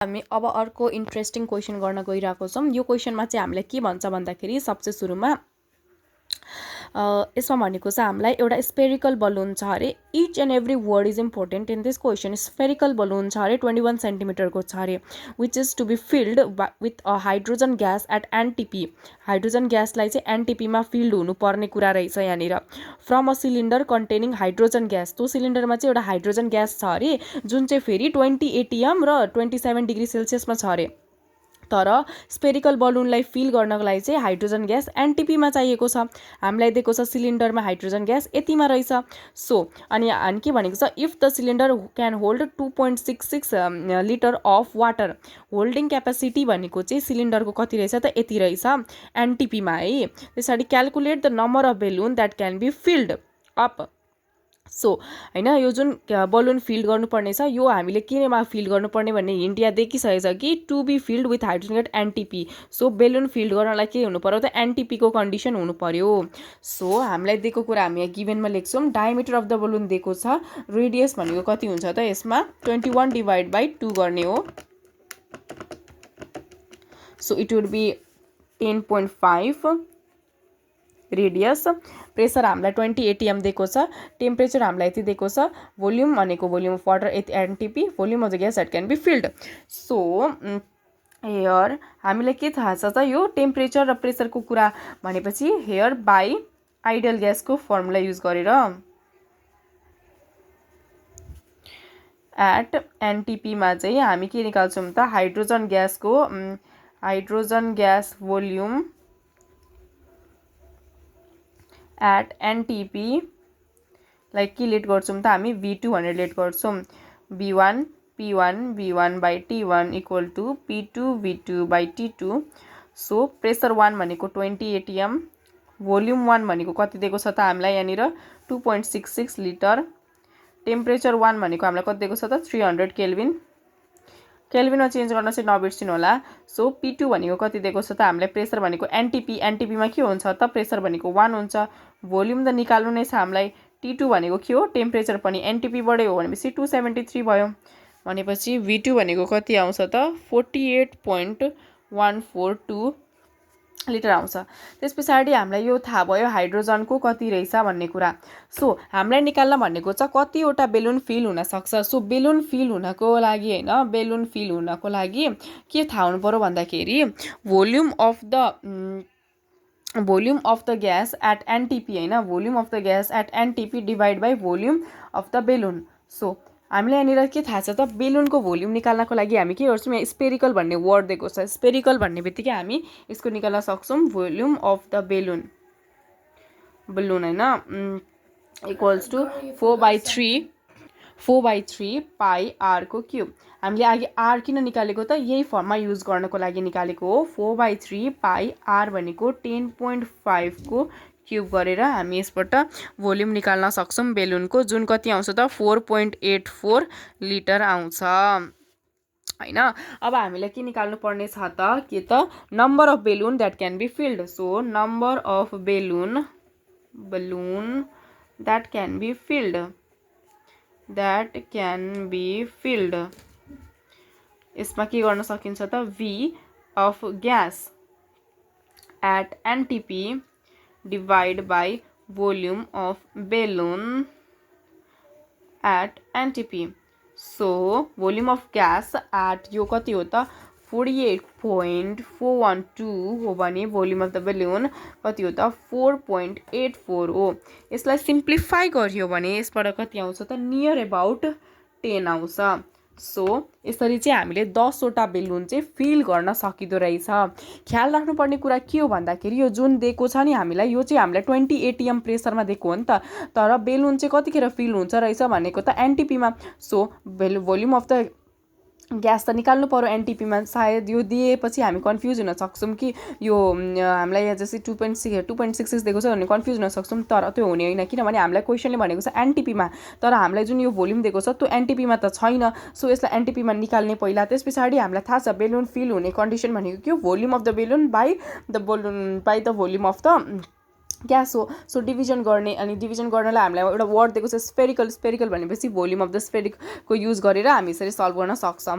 हामी अब अर्को इन्ट्रेस्टिङ क्वेसन गर्न गइरहेको छौँ। यो क्वेसनमा चाहिँ हामीलाई के भन्छ भन्दाखेरि सबसे सुरुमा यसमा भनेको छ हामीलाई एउटा स्पेरिकल बलुन छ अरे। Each and every word is important in this question. Spherical balloon छ अरे 21 सेन्टिमिटरको छ अरे, which is to be filled with a hydrogen gas at NTP. Hydrogen ग्यासलाई चाहिँ एनटिपीमा फिल्ड हुनुपर्ने कुरा रहेछ यहाँनिर। From a cylinder containing hydrogen gas. त्यो सिलिन्डरमा चाहिँ एउटा हाइड्रोजन ग्यास छ अरे जुन चाहिँ फेरि 20 ATM र 27 डिग्री सेल्सियसमा छ अरे। तर स्पेरिकल बलुनलाई फिल गर्नको लागि चाहिँ हाइड्रोजन ग्यास एनटिपीमा चाहिएको छ। हामीलाई दिएको छ सिलिन्डरमा हाइड्रोजन ग्यास यतिमा रहेछ। सो अनि के भनेको छ, if the cylinder can hold 2.66 litre of water. Holding capacity भनेको चाहिँ सिलिन्डरको कति रहेछ त यति रहेछ एनटिपीमा है। त्यसरी calculate the number of balloon that can be filled up. So होइन, यो जुन बलुन फिल्ड गर्नुपर्ने छ यो हामीले केमा फिल्ड गर्नुपर्ने भन्ने हिन्ट यहाँ देखिसकेको छ कि to be filled with hydrogen gas NTP. So balloon filled गर्नलाई के हुनु पर्यो त एनटिपीको कन्डिसन हुनु पर्यो। सो हामीलाई दिएको कुरा हामी यहाँ गिभेनमा लेख्छौँ। डायमिटर अफ द बलुन दिएको छ, रेडियस भनेको कति हुन्छ त यसमा 21/2 गर्ने हो। So it would be 10.5 radius. Pressure हामीलाई 20 ATM दिएको छ। टेम्परेचर हामीलाई यति दिएको छ। भोल्युम भनेको भोल्युम अफ वाटर यति NTP. Volume of the gas that can be filled. So here हामीलाई के थाहा छ त यो टेम्परेचर र प्रेसरको कुरा भनेपछि हेयर बाई आइडियल ग्यासको फर्मुला युज गरेर एट एनटिपीमा चाहिँ हामी के निकाल्छौँ त hydrogen gas volume at NTP like के लेट गर्छौँ त हामी V2 भनेर लेट गर्छौँ। B1 P1 V1/T1 equal to P2 V2/T2। So pressure 1 भनेको 20 ATM। भोल्युम 1 भनेको कति दिएको छ त हामीलाई यहाँनिर 2.66 लिटर। टेम्परेचर 1 भनेको हामीलाई कति दिएको छ त 300 केल्भिन। केल्भिनमा चेन्ज गर्न चाहिँ नबिर्सिनु होला। सो P2 भनेको कति दिएको छ त हामीलाई, प्रेसर भनेको एनटिपीमा के हुन्छ त प्रेसर भनेको 1 हुन्छ। भोल्युम त निकाल्नु नै छ हामीलाई। T2 भनेको के हो, टेम्परेचर पनि एनटिपीबाटै हो भनेपछि 273 भयो। भनेपछि V2 भनेको कति आउँछ त 48.142 लिटर आउँछ। त्यस पछाडि हामीलाई यो थाहा भयो हाइड्रोजनको कति रहेछ भन्ने कुरा। सो हामीलाई निकाल्न भनेको छ कतिवटा बेलुन फिल हुनसक्छ। सो बेलुन फिल हुनको लागि होइन, बेलुन फिल हुनको लागि के थाहा हुनु पर्यो भन्दाखेरि volume of the gas at NTP होइन, volume of the gas at NTP divide by volume of the balloon. So हामीलाई यहाँनिर के थाहा छ त बेलुनको भोल्युम निकाल्नको लागि हामी के गर्छौँ, यहाँ स्पेरिकल भन्ने वर्ड दिएको छ। स्पेरिकल भन्ने बित्तिकै हामी यसको निकाल्न सक्छौँ भोल्युम अफ द बेलुन होइन इक्वल्स टु 4/3 पाई R को क्युब। हामीले अघि R किन निकालेको त यही फर्ममा युज गर्नको लागि निकालेको हो। 4/3 पाई R भनेको 10.5 को क्युब गरेर हामी यसबाट भोल्युम निकाल्न सक्छौँ बेलुनको, जुन कति आउँछ त 4.84 लिटर आउँछ होइन। अब हामीलाई के निकाल्नु पर्ने छ त के त number of balloon that can be filled. So number of balloon that can be filled यसमा के गर्न सकिन्छ त V of gas at NTP divide by volume of balloon at NTP. So volume of gas at यो कति हो त 48.412 हो भने भोल्युम अफ द बेलुन कति हो त 4.84 हो। यसलाई सिम्प्लिफाई गरियो भने यसबाट कति आउँछ त नियर अबाउट 10 आउँछ। सो यसरी चाहिँ हामीले 10वटा बेलुन चाहिँ फिल गर्न सकिँदो रहेछ। ख्याल राख्नुपर्ने कुरा के हो भन्दाखेरि यो जुन दिएको छ नि हामीलाई यो चाहिँ हामीलाई 20 ATM प्रेसरमा दिएको हो नि त, तर बेलुन चाहिँ कतिखेर फिल हुन्छ रहेछ भनेको त एनटिपीमा। So volume of the gas त निकाल्नु पर्यो एनटिपीमा। सायद यो दिएपछि हामी कन्फ्युज हुन सक्छौँ कि यो हामीलाई यहाँ जस्तै 2.66 दिएको छ भने कन्फ्युज हुन सक्छौँ, तर त्यो हुने होइन किनभने हामीलाई क्वेसनले भनेको छ एनटिपीमा, तर हामीलाई जुन यो भोल्युम दिएको छ त्यो एनटिपीमा त छैन। सो यसलाई एनटिपीमा निकाल्ने पहिला। त्यस पछाडि हामीलाई थाहा छ बेलुन फिल हुने कन्डिसन भनेको के हो, volume of the balloon by the volume of the gas हो। सो डिभिजन गर्ने, अनि डिभिजन गर्नलाई हामीलाई एउटा वर्ड दिएको छ स्पेरिकल भनेपछि भोल्युम अफ द स्पेरिकको युज गरेर हामी यसरी सल्भ गर्न सक्छौँ।